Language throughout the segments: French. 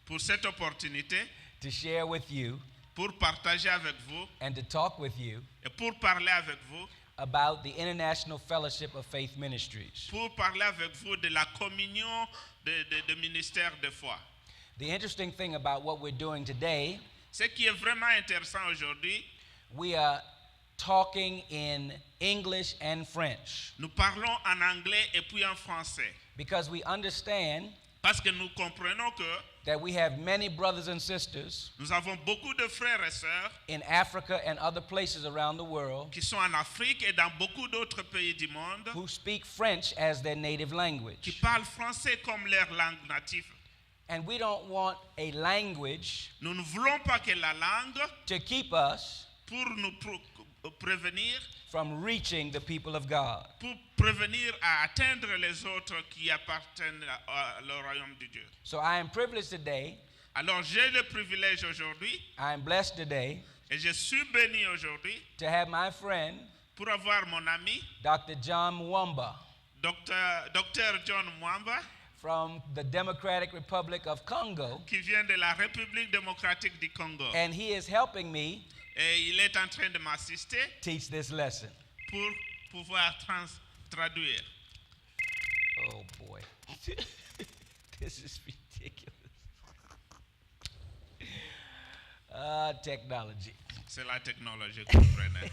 pour cette opportunité to share with you pour partager avec vous and to talk with you et pour parler avec vous, about the International Fellowship of Faith Ministries. pour parler avec vous de la communion de ministère de foi. The interesting thing about what we're doing today, Ce qui est vraiment intéressant aujourd'hui, we are talking in English and French nous parlons en anglais et puis en français. because we understand Parce que nous comprenons que that we have many brothers and sisters nous avons beaucoup de frères et sœurs in Africa and other places around the world qui sont en Afrique et dans beaucoup d'autres pays du monde who speak French as their native qui language. parlent français comme leur langue native. And we don't want a language Nous ne voulons pas que la langue, to keep us pour nous prévenir, from reaching the people of God. pour prévenir à atteindre les autres qui appartiennent au royaume de Dieu. So I am privileged today, Alors j'ai le privilège aujourd'hui, I am blessed today et je suis béni aujourd'hui, to have my friend, pour avoir mon ami, Dr. John Mwamba, Dr. John Mwamba, from the Democratic Republic of Congo, qui vient de la République démocratique du Congo. and he is helping me Et il est en train de m'assister teach this lesson. pour pouvoir traduire. Oh boy. This is ridiculous. Technology. C'est la technologie, comprenez.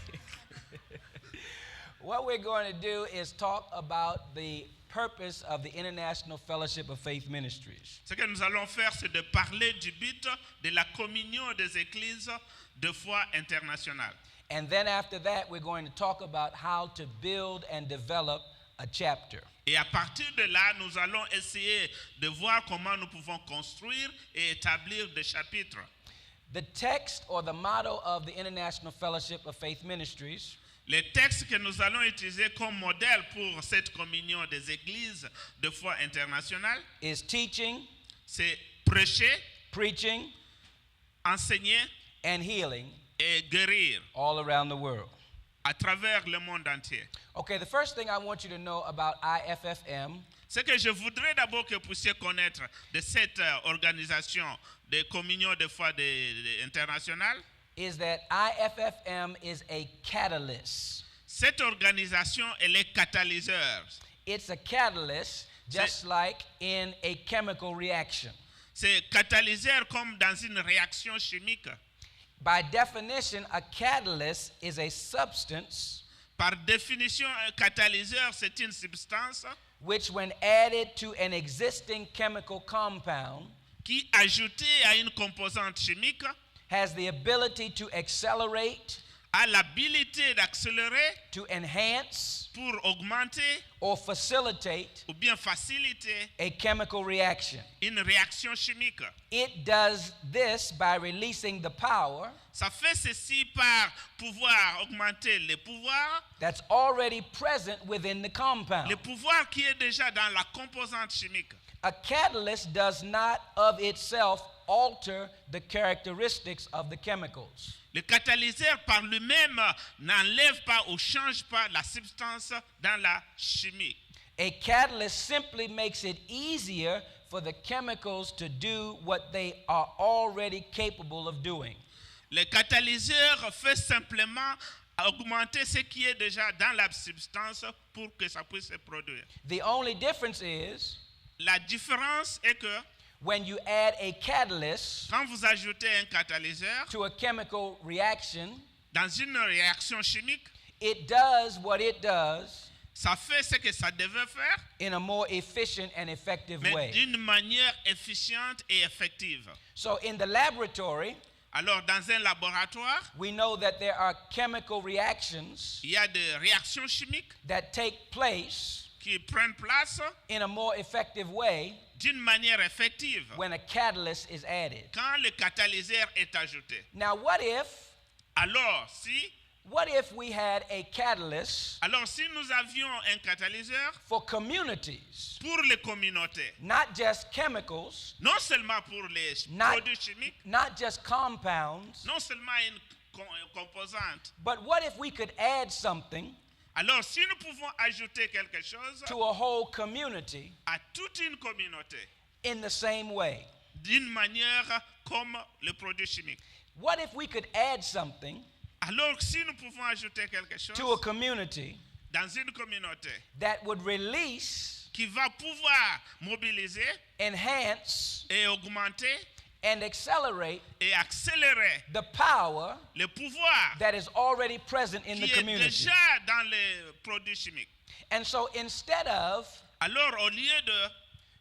What we're going to do is talk about the purpose of the International Fellowship of Faith Ministries. Ce que nous allons faire, c'est de parler du but de la communion des églises de foi internationale. And then after that, we're going to talk about how to build and develop a chapter. Et à partir de là, nous allons essayer de voir comment nous pouvons construire et établir des chapitres. The text or the motto of the International Fellowship of Faith Ministries Les textes que nous allons utiliser comme modèle pour cette communion des églises de foi internationale, is teaching, c'est prêcher, preaching, enseigner and healing et guérir all around the world. à travers le monde entier. Okay, the first thing I want you to know about IFFM Ce que je voudrais d'abord que vous puissiez connaître de cette organisation de communion de foi internationale, is that IFFM is a catalyst. cette organisation, elle est catalyseur. It's a catalyst just like in a chemical reaction. C'est catalyseur comme dans une réaction chimique. By definition, a catalyst is a substance Par définition, un catalyseur, c'est une substance which, when added to an existing chemical compound, qui, ajoutée à une composante chimique, has the ability to accelerate, a l'habilité d'accélérer to enhance, pour augmenter or facilitate ou bien faciliter a chemical reaction. une réaction chimique. It does this by releasing the power Ça fait ceci par pouvoir augmenter les pouvoirs, that's already present within the compound. le pouvoir qui est déjà dans la composante chimique. A catalyst does not of itself alter the characteristics of the chemicals. Le catalyseur par lui-même n'enlève pas ou change pas la substance dans la chimie. A catalyst simply makes it easier for the chemicals to do what they are already capable of doing. Le catalyseur fait simplement augmenter ce qui est déjà dans la substance pour que ça puisse se produire. The only difference is La différence est que when you add a catalyst quand vous ajoutez un catalyseur to a chemical reaction, dans une réaction chimique, it does what it does ça fait ce que ça devait faire, in a more efficient and effective mais way. d'une manière efficiente et effective. So in the laboratory, Alors, dans un laboratoire, we know that there are chemical reactions il y a des réactions chimiques that take place qui prennent place in a more effective way d'une manière effective when a catalyst is added. quand le catalyseur est ajouté. Now, Alors, we had a catalyst si nous avions un catalyseur for communities, pour les communautés, not just chemicals, non seulement pour les produits chimiques, not just compounds, non seulement une composante, but what if we could add something alors si nous pouvons ajouter quelque chose to a whole community à toute une communauté in the same way? d'une manière comme le produit chimique. What if we could add something Alors, si nous pouvons ajouter quelque chose to a community dans une communauté that would release, qui va pouvoir mobiliser enhance, et augmenter and accelerate et accélérer the power le pouvoir that is already present in the qui est community? déjà dans les produits chimiques. And so instead of Alors, au lieu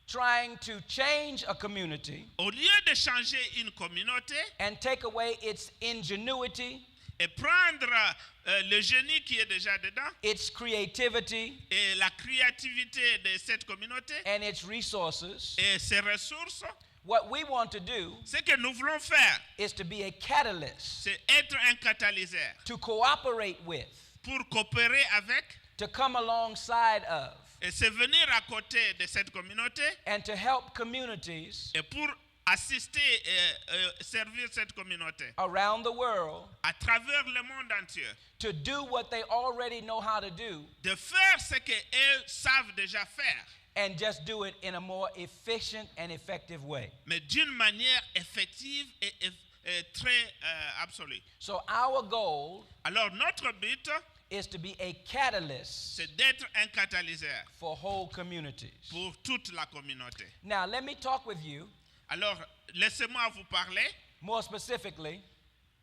trying to change a community de changer une communauté and take away its ingenuity, et prendre le génie qui est déjà dedans its creativity, et la créativité de cette communauté and its resources, et ses ressources, what we want to do ce que nous voulons faire, is to be a catalyst, c'est être un catalyseur to cooperate with, pour coopérer avec to come alongside of, et se venir à côté de cette communauté and to help communities et pour assister et servir cette communauté around the world à travers le monde entier, to do what they already know how to do de faire ce qu'eux savent déjà faire, and just do it in a more efficient and effective way. mais d'une manière effective et très absolue. So our goal Alors notre but, is to be a catalyst c'est d'être un catalyseur for whole communities. pour toute la communauté. Now, let me talk with you Alors, laissez-moi vous parler more specifically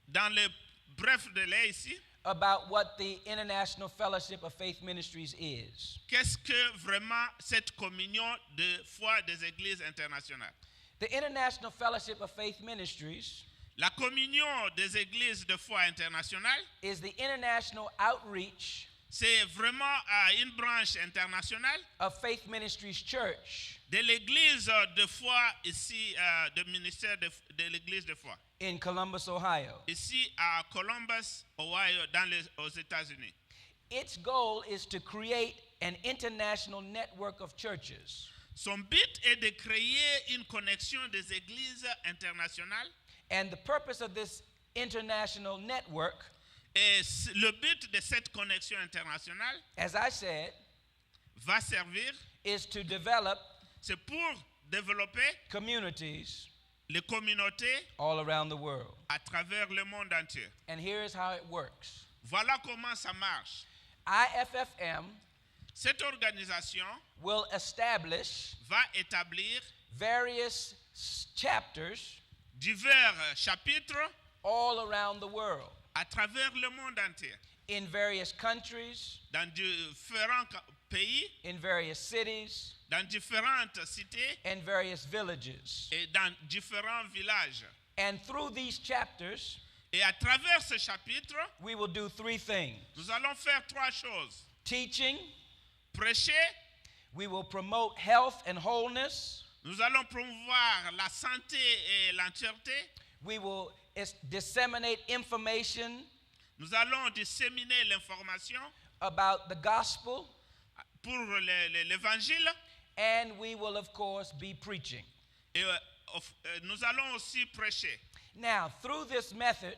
dans le bref délai ici. about what the International Fellowship of Faith Ministries is. Qu'est-ce que vraiment cette communion de foi des églises internationales? The International Fellowship of Faith Ministries La communion des églises de foi internationales, is the international outreach c'est vraiment une branche internationale of Faith Ministries Church de l'église de foi ici, du ministère de l'église de foi, in Columbus, Ohio. ici à Columbus, Ohio, aux États-Unis. Its goal is to create an international network of churches Son but est de créer une connexion des églises internationales. And the purpose of this international network, Et le but de cette connexion internationale, as I said, va servir, is to develop c'est pour développer communities les communautés all around the world. à travers le monde entier. And here is how it works. Voilà comment ça marche. IFFM Cette organisation will establish va établir various chapters divers chapitres all around the world à travers le monde entier, in various countries, dans différents pays, in various cities, dans différentes cités and various villages. et dans différents villages. And through these chapters, Et à travers ce chapitre, we will do three things. nous allons faire trois choses. Teaching, Prêcher, we will promote health and wholeness, nous allons promouvoir la santé et l'entièreté. we will disseminate information Nous allons disséminer l'information about the gospel, pour l'évangile. and we will, of course, be preaching. Et nous allons aussi prêcher. Now, through this method,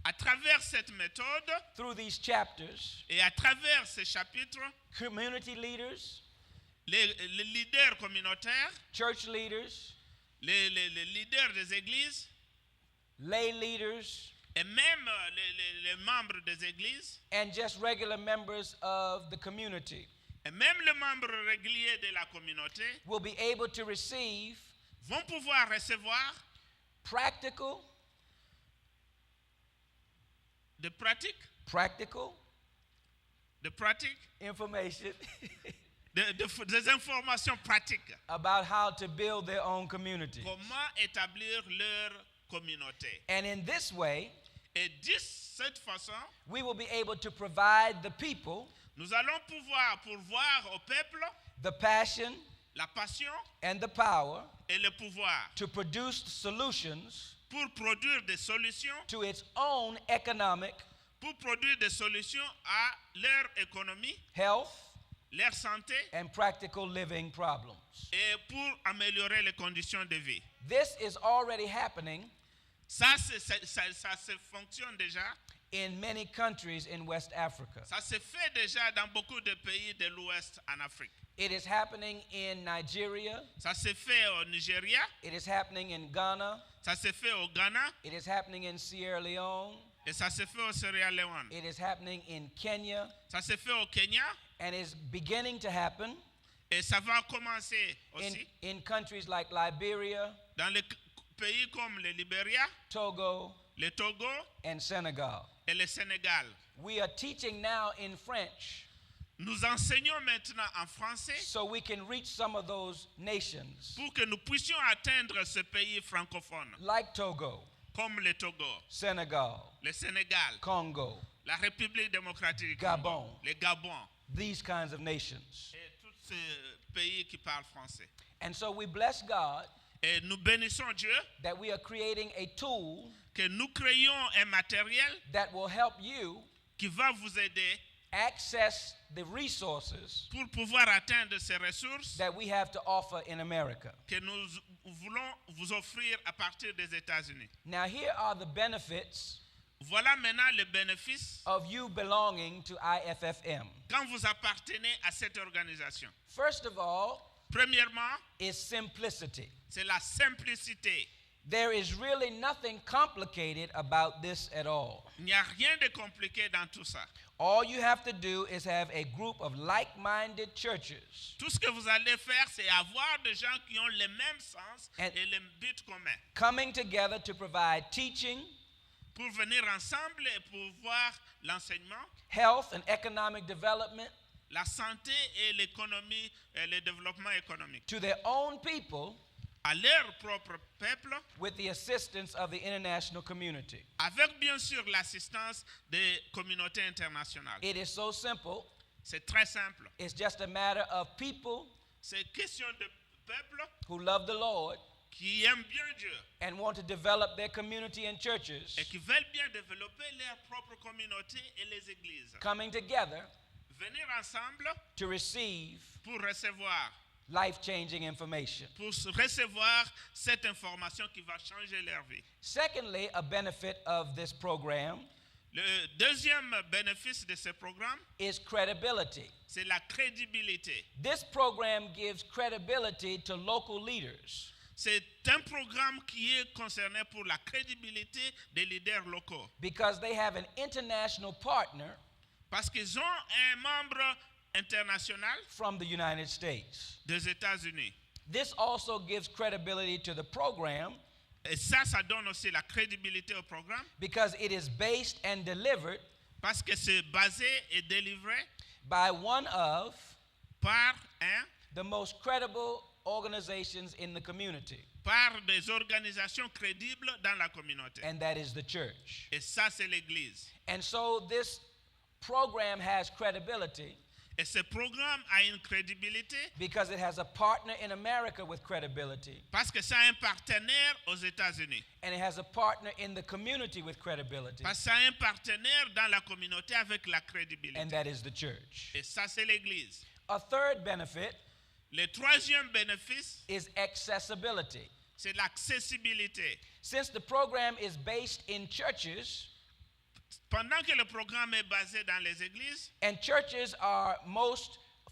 À travers cette méthode through these chapters, et à travers ces chapitres, community leaders, les leaders communautaires, church leaders, les leaders des églises lay leaders, et même les membres des églises and just regular members of the community et même les membres réguliers de la communauté will be able to receive vont pouvoir recevoir practical de pratiques information des informations pratiques. about how to build their own community. Comment établir leur communauté. And in this way, Et de cette façon, we will be able to provide the people nous allons pouvoir pourvoir au peuple the passion la passion and the power et le pouvoir to produce solutions pour produire des solutions, to its own economic, pour produire des solutions à leur économie, health, leur santé and practical living problems. et pour améliorer les conditions de vie. This is already happening Ça se fonctionne déjà in many countries in West Africa. Ça se fait déjà dans beaucoup de pays de l'Ouest en Afrique. It is happening in Nigeria. Ça se fait au Nigeria. It is happening in Ghana. Ça se fait au Ghana. It is happening in Sierra Leone. Et ça se fait au Sierra Leone. It is happening in Kenya. Ça se fait au Kenya. And is beginning to happen Et ça va commencer aussi in countries like Liberia, dans les pays comme le Libéria, Togo, le Togo and Senegal. et le Sénégal. We are teaching now in French Nous enseignons maintenant en français so we can reach some of those nations pour que nous puissions atteindre ce pays francophone, like Togo, comme le Togo, Senegal, le Sénégal, Congo, la République démocratique du Gabon. Congo, le Gabon these kinds of nations. et tous ces pays qui parlent français. And so we bless God Et nous bénissons Dieu that we are creating a tool que nous créons un matériel that will help you qui va vous aider access the resources pour pouvoir atteindre ces ressources that we have to offer in America. que nous voulons vous offrir à partir des États-Unis. Now, here are the benefits Voilà maintenant le bénéfice of you belonging to IFFM. quand vous appartenez à cette organisation. First of all, Premièrement, is simplicity. c'est la simplicité. There is really nothing complicated about this at all. Il n'y a rien de compliqué dans tout ça. All you have to do is have a group of like-minded churches Tout ce que vous allez faire, c'est avoir des gens qui ont le même sens And- et le but commun coming together to provide teaching, pour venir ensemble et pour voir l'enseignement, health, and economic development la santé et l'économie et le développement économique to their own people à leur propre peuple, with the assistance of the international community. avec bien sûr l'assistance des communautés internationales. It is so simple. C'est très simple. It's just a matter of people C'est question de peuple who love the Lord qui aiment bien Dieu and want to develop their community and churches et qui veulent bien développer leur propre communauté et les églises. coming together Venir ensemble to receive pour recevoir life-changing information. cette information qui va changer leur vie. Secondly, a benefit of this program Le deuxième bénéfice de ce programme, is credibility. c'est la crédibilité. This program gives credibility to local leaders C'est un programme qui est concerné pour la crédibilité des leaders locaux. because they have an international partner Parce qu'ils ont un membre international from the United States. des États-Unis. This also gives credibility to the program Et ça donne aussi la crédibilité au programme because it is based and delivered parce que c'est basé et délivré by one of par the most credible organizations in the community, par des organisations crédibles dans la communauté. and that is the church. Et ça, c'est l'Église. And so this program has credibility Et ce programme a une crédibilité because it has a partner in America with credibility, parce que ça a un partenaire aux États-Unis. and it has a partner in the community with credibility, Parce que ça a un partenaire dans la communauté avec la crédibilité. and that is the church. Et ça, c'est l'Église. A third benefit Le troisième bénéfice, is accessibility. c'est l'accessibilité. Since the program is based in churches, Pendant que le programme est basé dans les églises, and churches are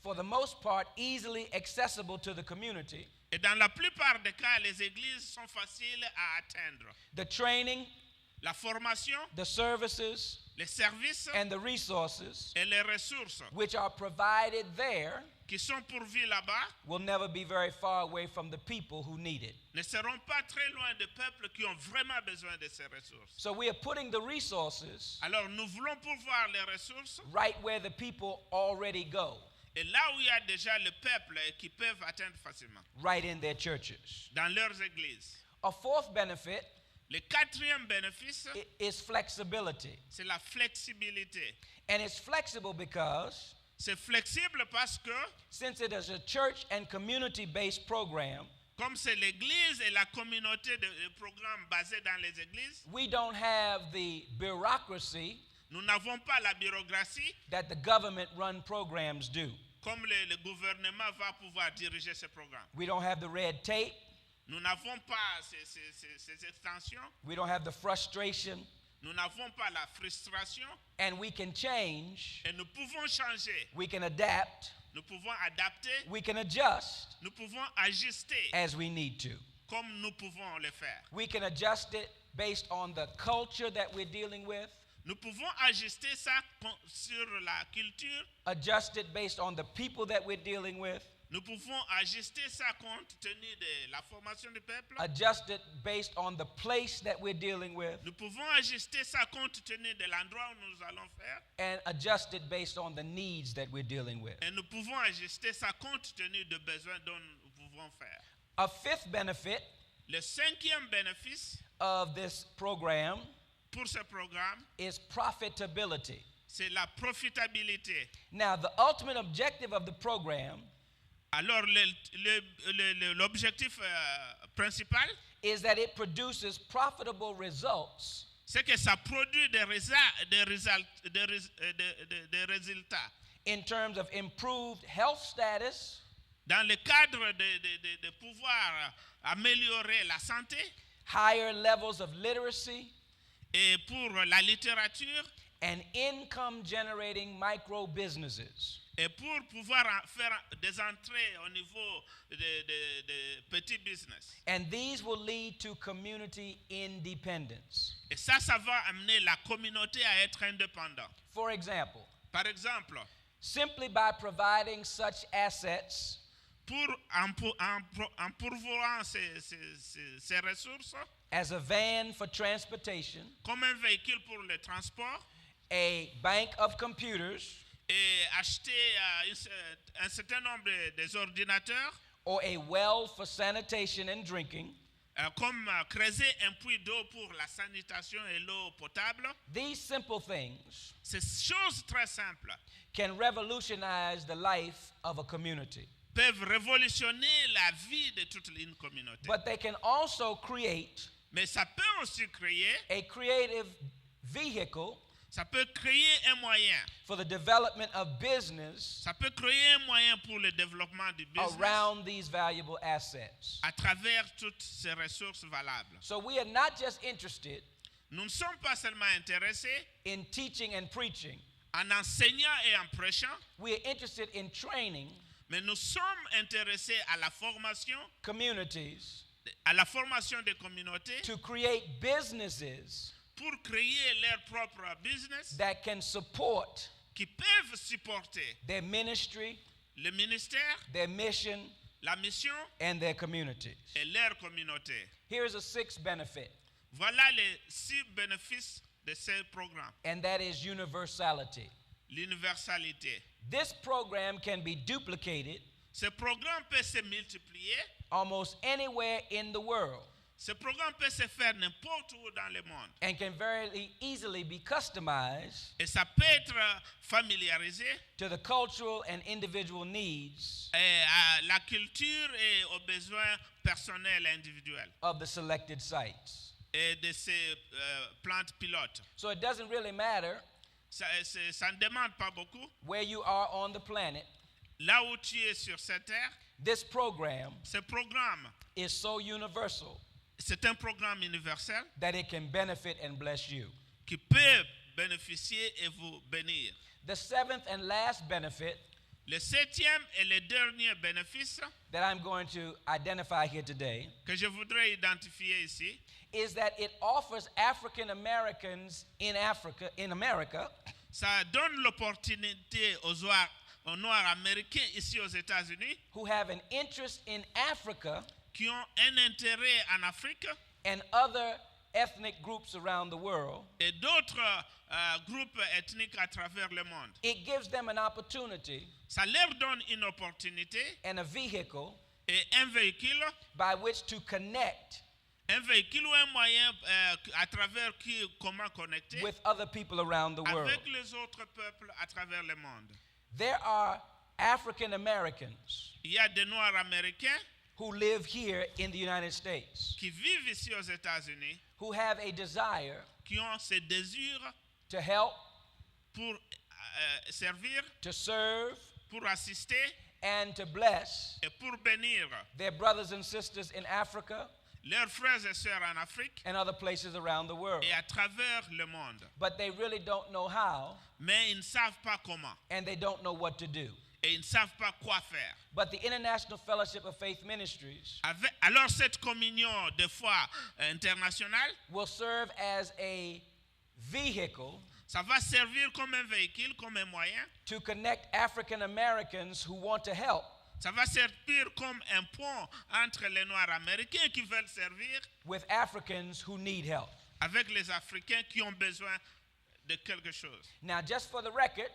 for the most part, easily accessible to the community, et dans la plupart des cas, les églises sont faciles à atteindre. the training, La formation, the services, les services and the resources et les ressources which are provided there qui sont pourvus là-bas will never be very far away from the people who need it. ne seront pas très loin des peuples qui ont vraiment besoin de ces ressources. So we are putting the resources Alors nous voulons pourvoir les ressources right where the people already go, et là où il y a déjà le peuple et qui peuvent atteindre facilement, right in their churches. dans leurs églises. A fourth benefit Le quatrième bénéfice, is flexibility. c'est la flexibilité. And it's flexible because C'est flexible parce que, since it is a church and community-based program, comme c'est l'église et la communauté de programmes basés dans les églises, we don't have the bureaucracy nous n'avons pas la bureaucratie that the government-run programs do. comme le gouvernement va pouvoir diriger ce programme. We don't have the red tape. Nous n'avons pas ces extensions. We don't have the frustration. Nous n'avons pas la frustration and we can change, et nous pouvons changer. we can adapt, Nous pouvons adapter, we can adjust nous pouvons ajuster as we need to. comme nous pouvons le faire. We can adjust it based on the culture that we're dealing with, Nous pouvons ajuster ça sur la culture. adjust it based on the people that we're dealing with, Nous pouvons ajuster ça compte tenu de la formation du peuple. adjust it based on the place that we're dealing with, Nous pouvons ajuster ça compte tenu de l'endroit où nous allons faire. and adjust it based on the needs that we're dealing with. Et nous pouvons ajuster ça compte tenu des besoins dont nous pouvons faire. A fifth benefit Le cinquième bénéfice of this program pour ce programme, is profitability. c'est la profitabilité. Now, the ultimate objective of the program Alors, l'objectif principal, is that it produces profitable results c'est que ça produit des résultats in terms of improved health status, dans le cadre de pouvoir améliorer la santé higher levels of literacy, et pour la littérature and income generating micro businesses. et pour pouvoir faire des entrées au niveau de petits business. And these will lead to community independence. Et ça va amener la communauté à être indépendante. For example, Par exemple, simply by providing such assets en pourvoyant ces ressources, as a van for transportation, comme un véhicule pour le transport, a bank of computers, et acheter un certain nombre des ordinateurs, or a well for sanitation and drinking, comme creuser un puits d'eau pour la sanitation et l'eau potable. these simple things Ces choses très simples can revolutionize the life of a community. peuvent révolutionner la vie de toute une communauté. But they can also create Mais ça peut aussi créer, a creative vehicle ça peut créer un moyen. for the development of business Ça peut créer un moyen pour le développement du business around these valuable assets. à travers toutes ces ressources valables. So we are not just interested Nous ne sommes pas seulement intéressés in teaching and preaching. en enseignant et en prêchant, We are interested in training mais nous sommes intéressés à la formation communities des communautés to create businesses pour créer leur propre business that can support qui peuvent supporter their ministry, le ministère, their mission, la mission and their communities. et leur communauté. Here's a sixth benefit, Voilà les 6 bénéfices de ce programme. and that is universality. L'universalité. This program can be duplicated Ce programme peut se multiplier. almost anywhere in the world Ce programme peut se faire n'importe où dans le monde. and can very easily be customized Et ça peut être familiarisé to the cultural and individual needs à la culture et aux besoins personnels et individuels of the selected sites. et de ces plantes pilotes. So it doesn't really matter Ça ne demande pas beaucoup. where you are on the planet. Là où tu es sur cette terre, This program ce programme, is so universal c'est un programme universel that it can benefit and bless you. qui peut bénéficier et vous bénir. The seventh and last benefit Le 7e et le dernier bénéfice that I'm going to identify here today que je voudrais identifier ici, is that it offers African Americans in America, ça donne l'opportunité aux Noirs américains ici aux États-Unis who have an interest in Africa qui ont un intérêt en Afrique and other ethnic groups around the world. et d'autres groupes ethniques à travers le monde. It gives them an opportunity Ça leur donne une opportunité and a vehicle et un véhicule by which to connect ou un moyen à travers comment connecter with other people around the world. avec les autres peuples à travers le monde. There are African Americans Il y a des Noirs américains who live here in the United States qui vivent ici aux États-Unis, who have a desire qui ont ce désir to help, pour servir, to serve, pour assister and to bless et pour bénir their brothers and sisters in Africa leurs frères et sœurs en Afrique and other places around the world. et à travers le monde. But they really don't know how, Mais ils ne savent pas comment and they don't know what to do. et ils ne savent pas quoi faire. But the International Fellowship of Faith Ministries Alors cette communion de foi internationale, will serve as a vehicle ça va servir comme un véhicule, comme un moyen. to connect African Americans who want to help Ça va servir comme un pont entre les Noirs américains qui veulent servir with Africans who need help. avec les Africains qui ont besoin de quelque chose. Now, just for the record,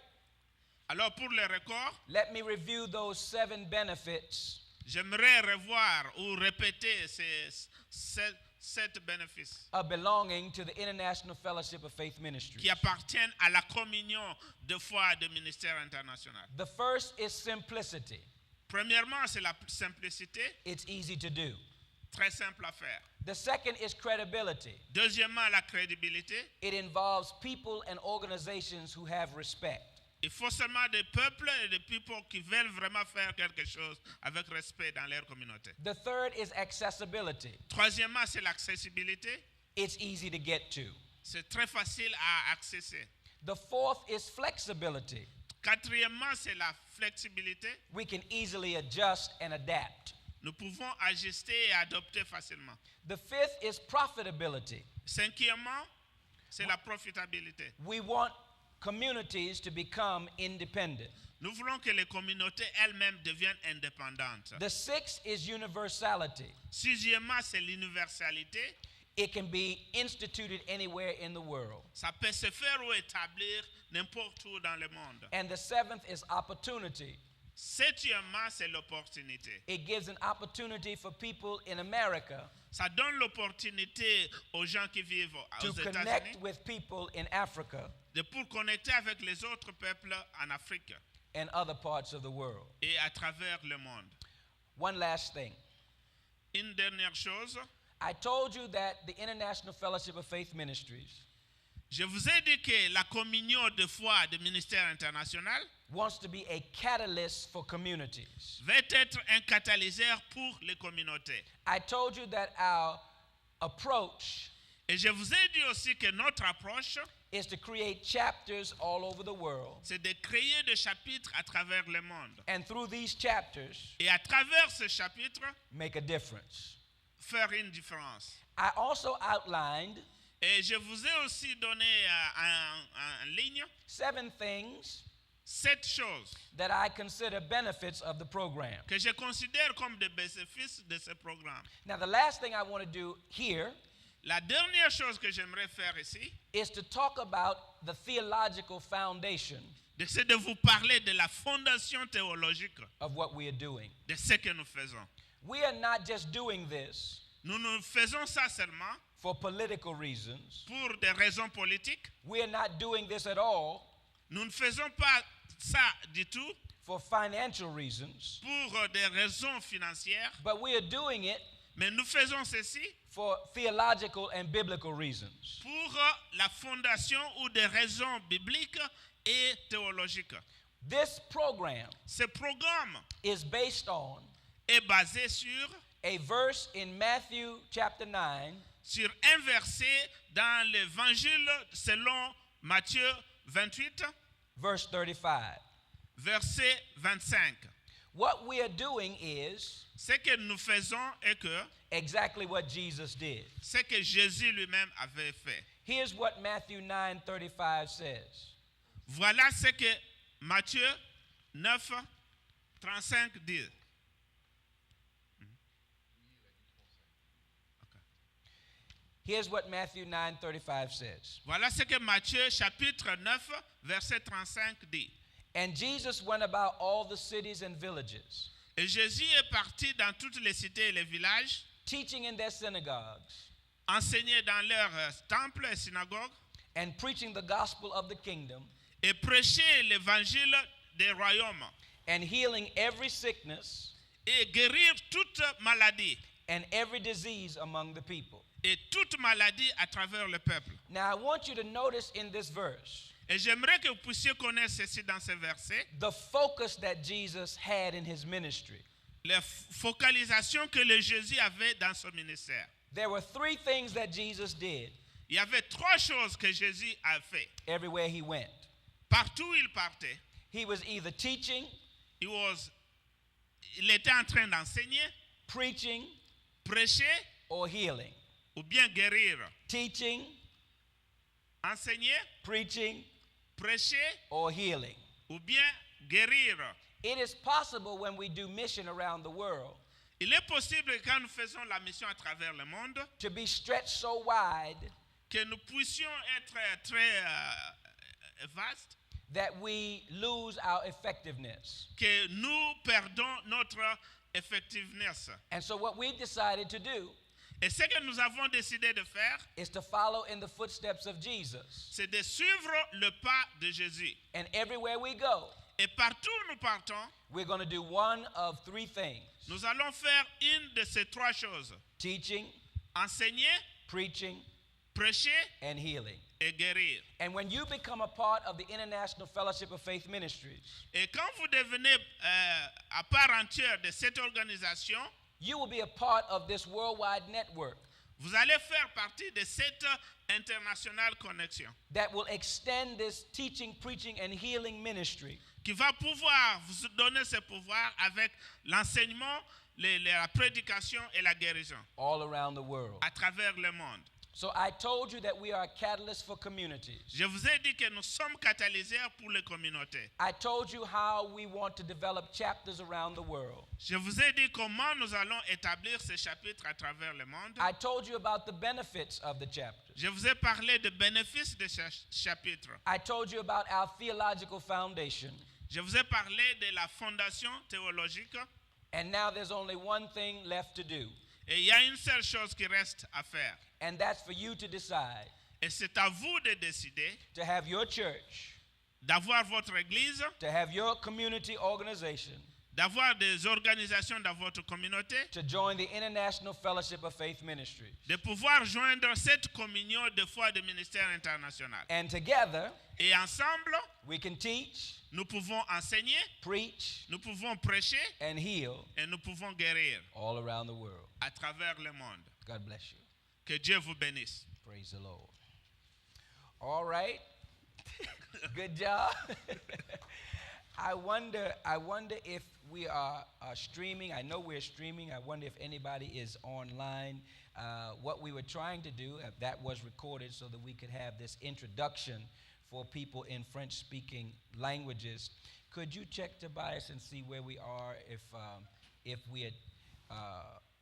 Alors pour le record, let me review those 7 benefits j'aimerais revoir ou répéter ces 7 bénéfices of belonging to the International Fellowship of Faith qui Ministries. appartiennent à la communion de foi et de ministère international. The first is simplicity. Premièrement, c'est la simplicité, It's easy to do. très simple à faire. The second is credibility. Deuxièmement, la crédibilité. It involves people and organizations who have respect. Il faut seulement des peuples et des people qui veulent vraiment faire quelque chose avec respect dans leur communauté. The third is accessibility. Troisièmement, c'est l'accessibilité. It's easy to get to. C'est très facile à accéder. The fourth is flexibility. Quatrièmement, c'est la flexibilité. We can easily adjust and adapt. Nous pouvons ajuster et adopter facilement. The fifth is profitability. Cinquièmement, c'est la profitabilité. We want communities to become independent. Nous voulons que les communautés elles-mêmes deviennent indépendantes. The sixth is universality. Sixièmement, c'est l'universalité. It can be instituted anywhere in the world. Ça peut se faire ou établir n'importe où dans le monde. And the seventh is opportunity. Septièmement, c'est l'opportunité. It gives an opportunity for people in America Ça donne l'opportunité aux gens qui vivent to aux connect États-Unis with people in Africa de pour connecter avec les autres peuples en Afrique and other parts of the world. et à travers le monde. One last thing. Une dernière chose, I told you that the International Fellowship of Faith Ministries je vous ai dit que la communion de foi du ministère international wants to be a catalyst for communities. va être un catalyseur pour les communautés. I told you that our approach Et je vous ai dit aussi que notre approche, is to create chapters all over the world. c'est de créer des chapitres à travers le monde. And through these chapters, Et à travers ces chapitres, make a difference. faire une différence. I also outlined Et je vous ai aussi donné en ligne 7 things 7 choses that I consider benefits of the program. que je considère comme des bénéfices de ce programme. Now, the last thing I want to do here La dernière chose que j'aimerais faire ici, is to talk about the theological foundation c'est de vous parler de la fondation théologique of what we are doing. de ce que nous faisons. We are not just doing this Nous faisons ça seulement for political reasons. pour des raisons politiques. We are not doing this at all Nous ne faisons pas ça du tout for financial reasons, pour des raisons financières, but we are doing it mais nous faisons ceci for theological and biblical reasons. pour la fondation ou des raisons bibliques et théologiques. This program Ce programme is based on est basé sur a verse in Matthew chapter 9 sur un verset dans l'évangile selon Matthieu 28, verse 35. verset 25. What we are doing is Ce que nous faisons est que exactly what Jesus did. ce que Jésus lui-même avait fait. Here's what Matthew 9:35 says. Voilà ce que Matthieu 9, 35 dit. Here's what Matthew 9:35 says. Voilà ce que Matthieu chapitre 9, verset 35 dit. And Jesus went about all the cities and villages, Et Jésus est parti dans toutes les cités et les villages, teaching in their synagogues enseigné dans leurs temples et synagogues, and preaching the gospel of the kingdom et prêchait l'évangile des royaumes, and healing every sickness et guérir toute maladie, and every disease among the people. et toute maladie à travers le peuple. Now I want you to notice in this verse Et j'aimerais que vous puissiez connaître ceci dans ce verset, the focus that Jesus had in his ministry. la focalisation que le Jésus avait dans son ministère. There were three things that Jesus did Il y avait trois choses que Jésus a fait. everywhere he went. Partout où il partait, He was either teaching, il était en train d'enseigner, preaching, prêcher or healing. ou bien guérir. Teaching, Enseigner, preaching, prêcher or healing. ou bien guérir. It is possible when we do mission around the world Il est possible que quand nous faisons la mission à travers le monde, to be stretched so wide que nous puissions être très vastes, that we lose our effectiveness. que nous perdons notre effectiveness. And so what we decided to do Et ce que nous avons décidé de faire, is to follow in the footsteps of Jesus. c'est de suivre le pas de Jésus. And everywhere we go, Et partout où nous partons, we're going to do one of three things: nous allons faire une de ces trois choses. teaching, Enseigner, preaching, prêcher and healing. et guérir. And when you become a part of the International Fellowship of Faith Ministries, Et quand vous devenez à part entière de cette organisation, you will be a part of this worldwide network vous allez faire partie de cette internationale connexion that will extend this teaching, preaching, and healing ministry qui va pouvoir vous donner ce pouvoir avec l'enseignement, la prédication et la guérison all around the world. à travers le monde. So I told you that we are a catalyst for communities. Je vous ai dit que nous sommes catalyseurs pour les communautés. I told you how we want to develop chapters around the world. Je vous ai dit comment nous allons établir ces chapitres à travers le monde. I told you about the benefits of the chapters. Je vous ai parlé des bénéfices de ces chapitres. I told you about our theological foundation. Je vous ai parlé de la fondation théologique. And now there's only one thing left to do, Et il y a une seule chose qui reste à faire. and that's for you to decide Et c'est à vous de décider to have your church, d'avoir votre église, to have your community organization, d'avoir des organisations dans votre communauté, to join the International Fellowship of Faith Ministries. de pouvoir joindre cette communion de foi de ministère international. And together, Et ensemble, we can teach, nous pouvons enseigner, preach, nous pouvons prêcher and heal et nous pouvons guérir all around the world. à travers le monde. God bless you. Que Dieu vous bénisse. Praise the Lord. All right. Good job. I wonder if we are streaming. I know we're streaming. I wonder if anybody is online. What we were trying to do, that was recorded so that we could have this introduction for people in French-speaking languages. Could you check, Tobias, and see where we are,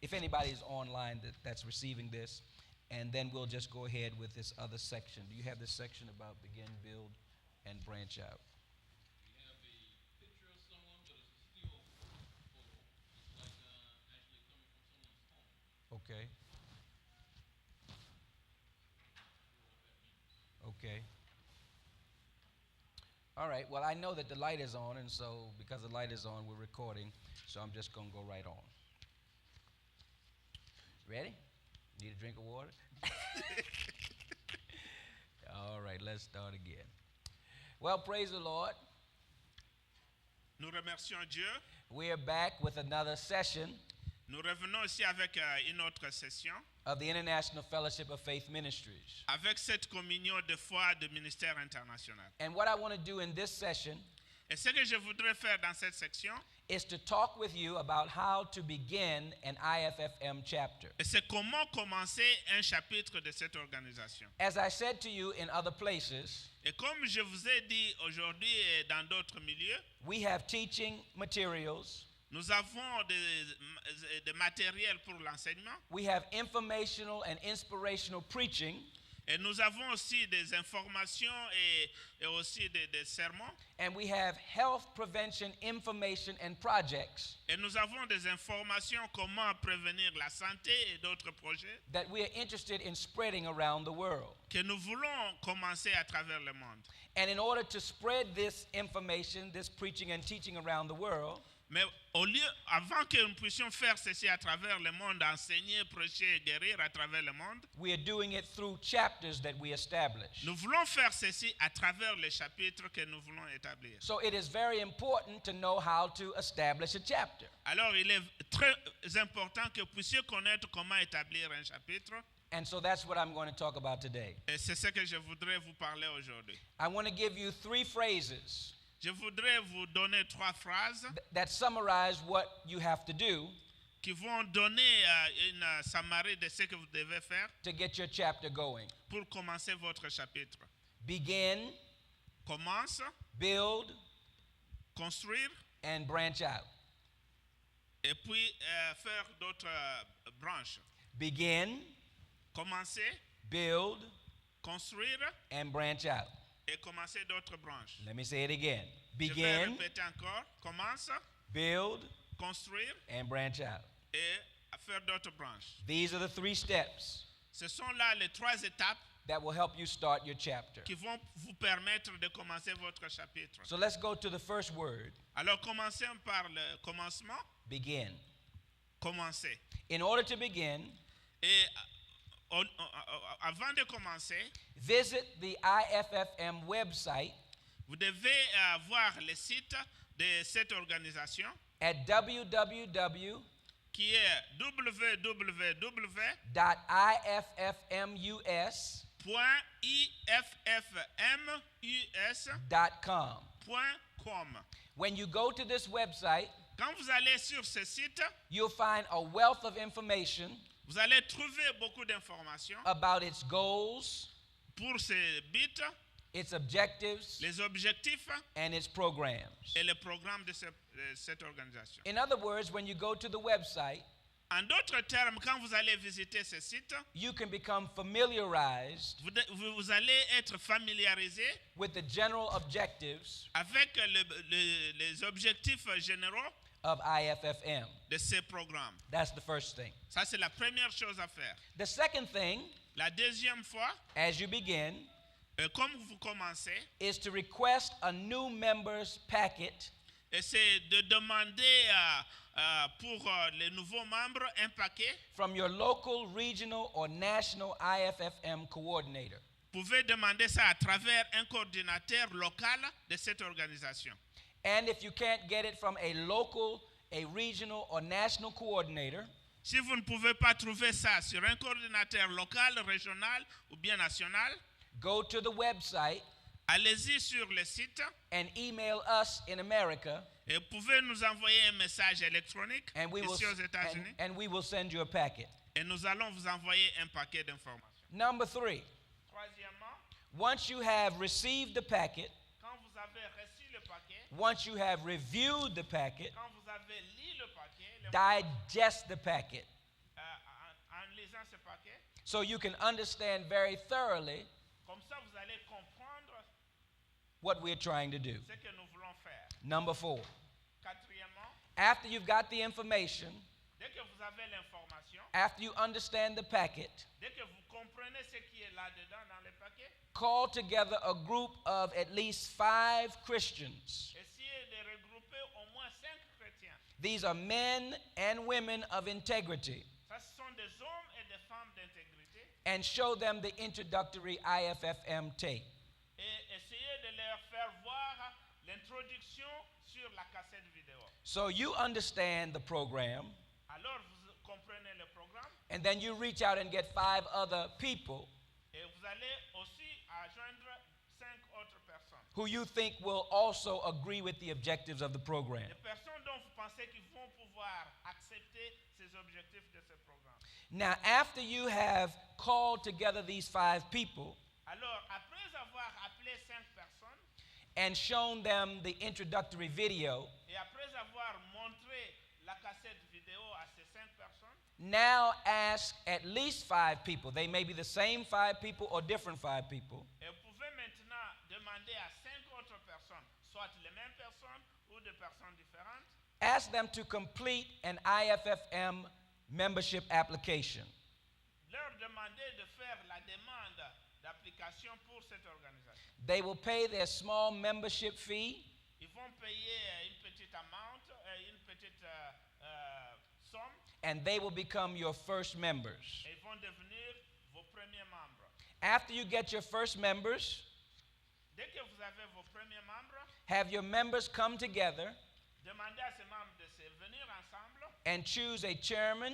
if anybody is online that's receiving this? And then we'll just go ahead with this other section. Do you have this section about begin, build, and branch out? We have a picture of someone, but it's a still photo. It's like actually coming from someone's home. Okay. Okay. All right. Well, I know that the light is on, and so because the light is on, we're recording. So I'm just going to go right on. Ready? Need a drink of water? All right, let's start again. Well, praise the Lord. Nous remercions Dieu. We are back with another session Nous revenons ici avec une autre session, of the International Fellowship of Faith Ministries. avec cette communion de foi de ministère international. And what I want to do in this session Et ce que je voudrais faire dans cette section, is to talk with you about how to begin an IFFM chapter. c'est comment commencer un chapitre de cette organisation. As I said to you in other places, Et comme je vous ai dit aujourd'hui et dans d'autres milieux, we have teaching materials, nous avons des matériels pour l'enseignement we have informational and inspirational preaching, et nous avons aussi des informations et aussi des sermons and we have health prevention information and projects et nous avons des informations comment prévenir la santé et d'autres projets that we are interested in spreading around the world. que nous voulons commencer à travers le monde. And in order to spread this information, this preaching and teaching around the world, Mais au lieu, avant que nous puissions faire ceci à travers le monde, enseigner, prêcher et guérir à travers le monde, we are doing it through chapters that we establish. nous voulons faire ceci à travers les chapitres que nous voulons établir. So it is very important to know how to establish a chapter. Alors, il est très important que vous puissiez connaître comment établir un chapitre. And so that's what I'm going to talk about today. Et c'est ce que je voudrais vous parler aujourd'hui. I want to give you 3 phrases Je voudrais vous donner 3 phrases that summarize what you have to do qui vont donner une samarie de ce que vous devez faire to get your chapter going. pour commencer votre chapitre. Begin, Commence, build, construire, and branch out. et puis faire d'autres branches. Begin, Commencer, build, construire and branch out. et commencer d'autres branches. Let me say it again. Je vais Begin, répéter encore. Commence, build, construire and branch out. et faire d'autres branches. These are the 3 steps Ce sont là les 3 étapes that will help you start your chapter. qui vont vous permettre de commencer votre chapitre. So let's go to the first word, Alors commençons par le commencement. begin. Commencer. In order to begin, Et avant de commencer, visit the IFFM website vous devez voir le site de cette organisation at www.iffmus.org. qui est www.iffmus.com. When you go to this website, Quand vous allez sur ce site, you'll find a wealth of information vous allez trouver beaucoup d'informations about its goals, pour ce but, its objectives, les objectifs and its programs. et le programme de cette organisation. In other words, when you go to the website, En d'autres termes, quand vous allez visiter ce site, you can become familiarized vous allez être familiarisé with the general objectives avec les objectifs généraux of IFFM. de ces programmes. That's the first thing. Ça, c'est la première chose à faire. The second thing, La deuxième fois, as you begin, comme vous commencez, is to request a new member's packet c'est de demander pour les nouveaux membres un paquet. from your local, regional, or national IFFM coordinator. Vous pouvez demander ça à travers un coordinateur local de cette organisation. And if you can't get it from a local, a regional, or national coordinator, Si vous ne pouvez pas trouver ça sur un coordinateur local, régional ou bien national, go to the website allez-y sur le site and email us in America, et vous pouvez nous envoyer un message électronique and we will, ici aux États-Unis and we will send you a packet. et nous allons vous envoyer un paquet d'informations. Number 3, Troisièmement, once you have received the packet, quand vous avez reçu le paquet, once you have reviewed the packet, quand vous avez lu le paquet, digest the packet en lisant ce paquet, so you can understand very thoroughly comme ça vous allez comprendre what we're trying to do. ce que nous voulons faire. Number 4, Quatrièmement, after you've got the information, dès que vous avez l'information, after you understand the packet, dès que vous comprenez ce qui est là-dedans dans le paquet, call together a group of at least 5 Christians. essayez de regrouper au moins 5 chrétiens. These are men and women of integrity, Ça, ce sont des hommes et des femmes d'intégrité. and show them the introductory IFFM tape. Et essayez de leur faire voir l'introduction sur la cassette vidéo. So you understand the program, Alors vous comprenez le programme and then you reach out and get 5 other people et vous allez aussi joindre 5 autres personnes. who you think will also agree with the objectives of the program. Des personnes dont vous pensez qu'ils vont pouvoir accepter ces objectifs de ce programme. Now, after you have called together these 5 people Alors, après avoir appelé 5 personnes and shown them the introductory video, et après avoir montré la cassette vidéo à ces 5 personnes, now ask at least 5 people. They may be the same 5 people or different 5 people. et vous pouvez maintenant demander à 5 autres personnes, soit les mêmes personnes ou des personnes différentes, Ask them to complete an IFFM membership application. leur demander de faire la demande d'application pour cette organisation. They will pay their small membership fee, Ils vont payer une petite amount, une somme and they will become your first members. et ils vont devenir vos premiers membres. After you get your first members, Dès que vous avez vos premiers membres, have your members come together demandez à ces membres de se venir ensemble and choose a chairman,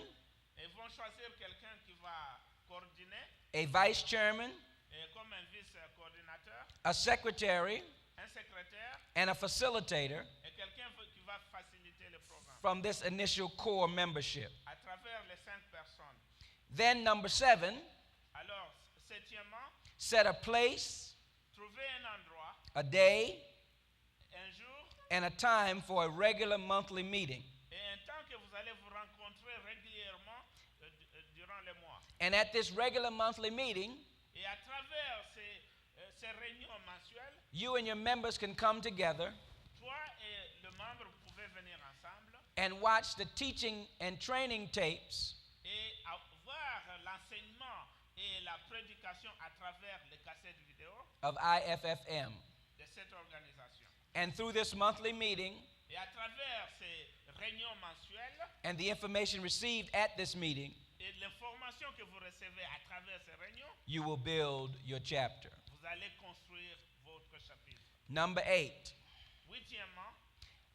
et ils vont choisir quelqu'un qui va coordonner a vice chairman, et comme un vice-coordinateur, a secretary, un secrétaire and a facilitator et quelqu'un qui va faciliter le programme from this initial core membership. à travers les 5 personnes. Then, number 7, Alors, septièmement, set a place, trouvez un endroit, a day, un jour and a time for a regular monthly meeting. et un temps que vous allez vous rencontrer régulièrement durant le mois. And at this regular monthly meeting, Et à travers ces réunions mensuelles, you and your members can come together toi et le membre pouvez venir ensemble and watch the teaching and training tapes et voir l'enseignement et la prédication à travers les cassettes vidéo of IFFM. de cette organisation. And through this monthly meeting Et à travers ces réunions mensuelles and the information received at this meeting, et l'information que vous recevez à travers ces réunions, you will build your chapter. vous allez construire votre chapitre. Number 8, Huitièmement,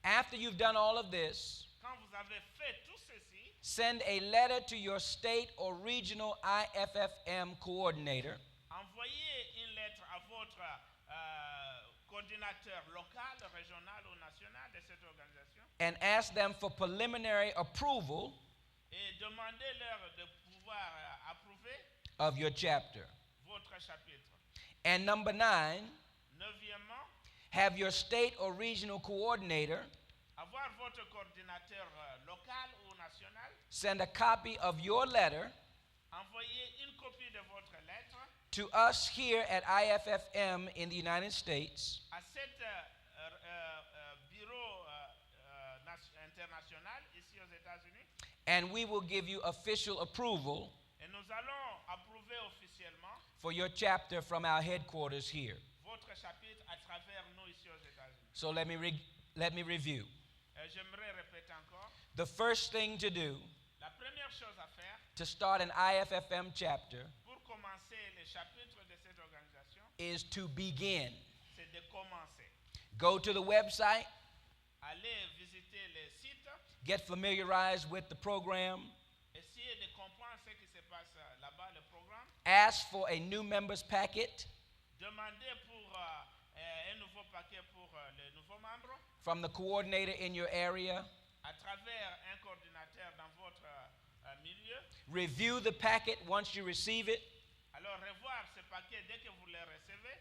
after you've done all of this, quand vous avez fait tout ceci, send a letter to your state or regional IFFM coordinator envoyez une lettre à votre coordinateur local, régional ou national de cette organisation and ask them for preliminary approval et demandez-leur de pouvoir approuver of your chapter. votre chapitre. And number 9, Neuvièmement, have your state or regional coordinator avoir votre coordinateur local ou national, send a copy of your letter envoyez une copie de votre lettre to us here at IFFM in the United States à cet bureau international ici aux États-Unis and we will give you official approval et nous allons approuver officiellement for your chapter from our headquarters here. votre chapitre à travers nous ici aux États-Unis. So let me review. J'aimerais répéter encore. The first thing to do La première chose à faire to start an IFFM chapter pour commencer les chapitres de cette organisation, is to begin. c'est de commencer. Go to the website, Allez visiter les sites, get familiarized with the program, essayez de comprendre ce qui se passe là-bas, le programme. ask for a new members packet Demandez pour un nouveau paquet pour les nouveaux membres from the coordinator in your area. à travers un coordinateur dans votre milieu. Review the packet once you receive it. Alors revoir ce paquet dès que vous le recevez.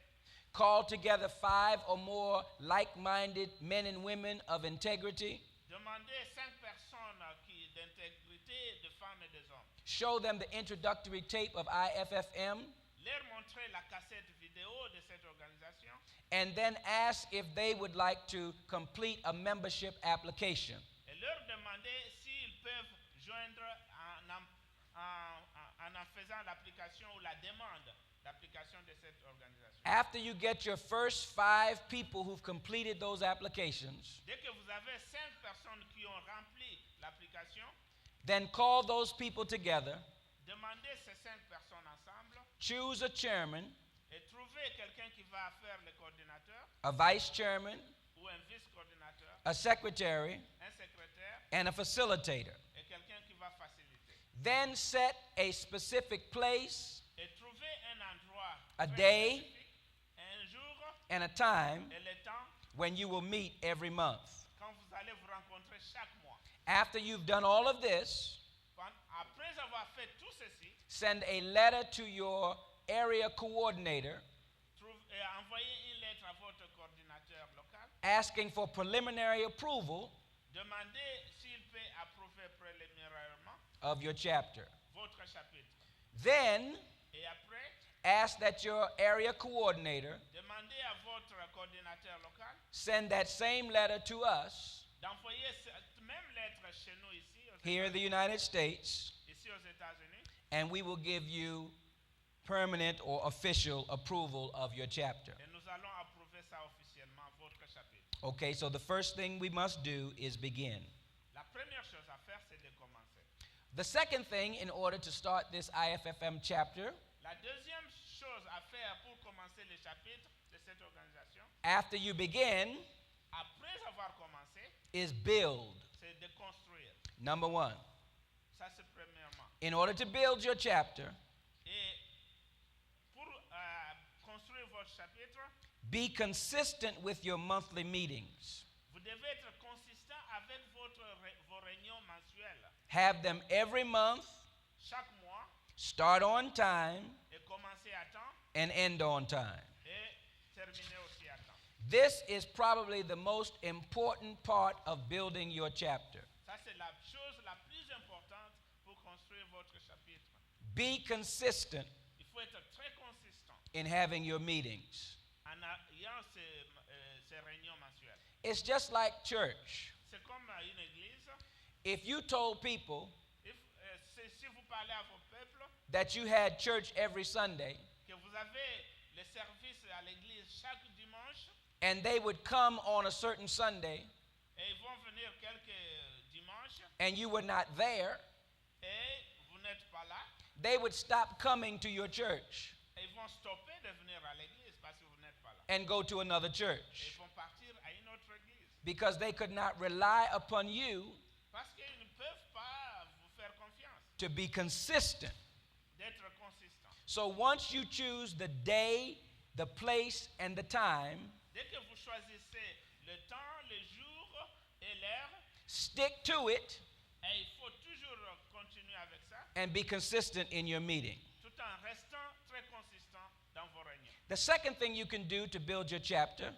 Call together 5 or more like-minded men and women of integrity. Demandez 5 personnes d'intégrité, de femmes et des hommes. Show them the introductory tape of IFFM, Leur montrer la cassette vidéo de cette organisation and then ask if they would like to complete a membership application. et leur demander s'ils peuvent joindre en faisant l'application ou la demande d'application de cette organisation. After you get your first 5 people who've completed those applications, Dès que vous avez 5 personnes qui ont rempli l'application, then call those people together, demandez ces 5 personnes ensemble choose a chairman, et trouvez quelqu'un qui va faire le coordinateur a vice chairman, ou un vice-coordinateur, a secretary, un secrétaire and a facilitator. et quelqu'un qui va faciliter. Then set a specific place, Et trouvez un endroit a très day, spécifique, un jour and a time et le temps when you will meet every month. quand vous allez vous rencontrer chaque mois. After you've done all of this, Après avoir fait tout ceci, send a letter to your area coordinator envoyez une lettre à votre coordinateur local, asking for preliminary approval demandez s'il peut approuver préliminairement of your chapter. votre chapitre. Then Et après, ask that your area coordinator demandez à votre coordinateur local send that same letter to us d'envoyer cette même lettre chez nous ici, here in the United States, ici aux États-Unis, and we will give you permanent or official approval of your chapter. et nous allons approuver ça officiellement, votre chapitre. Okay, so the first thing we must do is begin. La première chose à faire, c'est de commencer. The second thing, in order to start this IFFM chapter, La deuxième chose à faire pour commencer le chapitre de cette organisation, after you begin, après avoir commencé, is build. c'est de construire. Number one, Ça, c'est premièrement. in order to build your chapter, Et pour construire votre chapitre, be consistent with your monthly meetings. vous devez être consistant avec vos réunions mensuelles. Have them every month, Chaque mois, start on time, et commencer à temps and end on time. et terminer aussi à temps. This is probably the most important part of building your chapter. Ça, c'est la chose la plus importante pour construire votre chapitre. Be consistent Il faut être très consistant in having your meetings. en ayant ces réunions mensuelles. It's just like church. C'est comme une église. If you told people Si vous parlez à vos peuples that you had church every Sunday que vous avez le service à l'église chaque dimanche and they would come on a certain Sunday et ils vont venir quelques dimanches and you were not there, et vous n'êtes pas là, they would stop coming to your church et ils vont stopper de venir à l'église parce que vous n'êtes pas là. and go to another Et ils church vont partir à une autre église because they could not rely upon you parce qu'ils ne peuvent pas vous faire confiance, to be consistent. d'être consistant. So once you choose the day, the place, and the time, Dès que vous choisissez le temps, le jour et l'heure, stick to it et il faut toujours continuer avec ça, and be consistent in your meeting. tout en restant très consistant dans vos réunions. The second thing you can do to build your chapter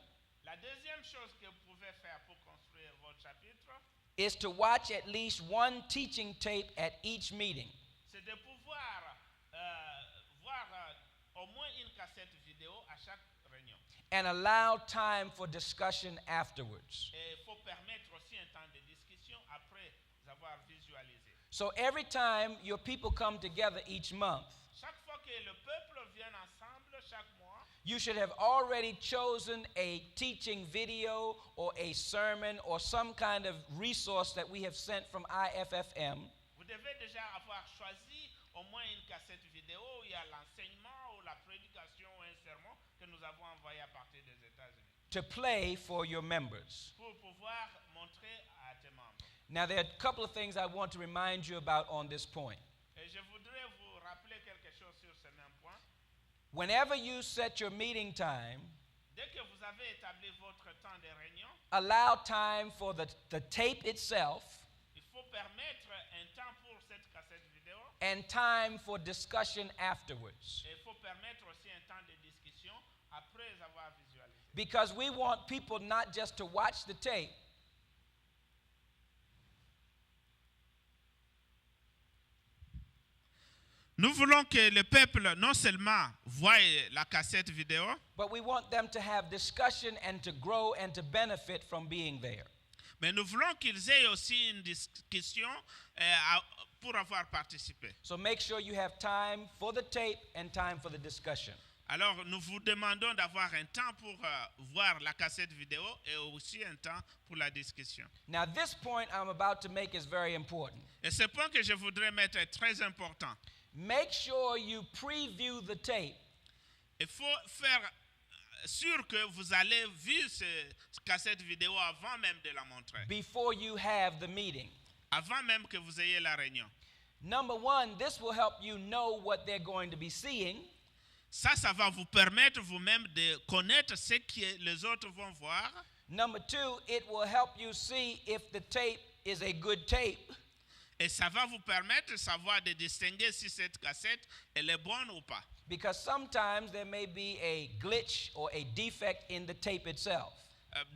La deuxième chose que vous pouvez faire pour construire votre chapitre, is to watch at least one teaching tape at each meeting. c'est de pouvoir voir au moins une cassette vidéo à chaque réunion. And allow time for discussion afterwards. Et il faut permettre aussi un temps de discussion après avoir visualisé. So every time your people come together each month, Chaque fois que le peuple vient ensemble, chaque mois, you should have already chosen a teaching video or a sermon or some kind of resource that we have sent from IFFM vous devez déjà avoir choisi au moins une cassette vidéo où il y a l'enseignement ou la prédication ou un sermon que nous avons envoyé à partir des États-Unis to play for your members. pour pouvoir montrer à tes membres. Now, there are a couple of things I want to remind you about on this point. Et je voudrais vous rappeler quelque chose sur ce même point. Whenever you set your meeting time, Dès que vous avez établi votre temps de réunion, allow time for the tape itself il faut permettre un temps pour cette cassette vidéo and time for discussion afterwards. et il faut permettre aussi un temps de discussion après avoir visualisé. Because we want people not just to watch the tape, Nous voulons que le peuple non seulement voie la cassette vidéo, but we want them to have discussion and to grow and to benefit from being there. mais nous voulons qu'ils aient aussi une discussion pour avoir participé. So make sure you have time for the tape and time for the discussion. Alors, nous vous demandons d'avoir un temps pour voir la cassette vidéo et aussi un temps pour la discussion. Now, this point I'm about to make is very important. Et ce point que je voudrais mettre est très important. Make sure you preview the tape Il faut faire sûr que vous allez voir cette cassette vidéo avant même de la montrer, before you have the meeting. avant même que vous ayez la réunion. Number one, this will help you know what they're going to be seeing. Ça va vous permettre vous-même de connaître ce que les autres vont voir. Number two, it will help you see if the tape is a good tape. Et ça va vous permettre de savoir de distinguer si cette cassette elle est bonne ou pas. Because sometimes there may be a glitch or a defect in the tape itself.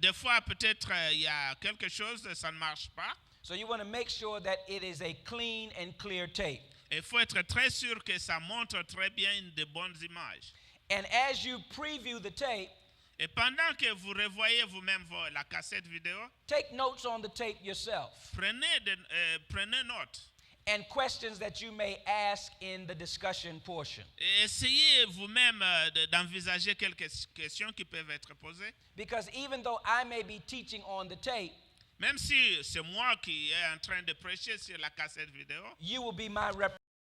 Des fois, peut-être il y a quelque chose, ça ne marche pas. So you want to make sure that it is a clean and clear tape. Il faut être très sûr que ça montre très bien de bonnes images. And as you preview the tape, Et pendant que vous revoyez vous-même la cassette vidéo, take notes on the tape yourself prenez note. and questions that you may ask in the discussion portion. Et essayez vous-même d'envisager quelques questions qui peuvent être posées. Because even though I may be teaching on the tape, Même si c'est moi qui est en train de prêcher sur la cassette vidéo, you will be my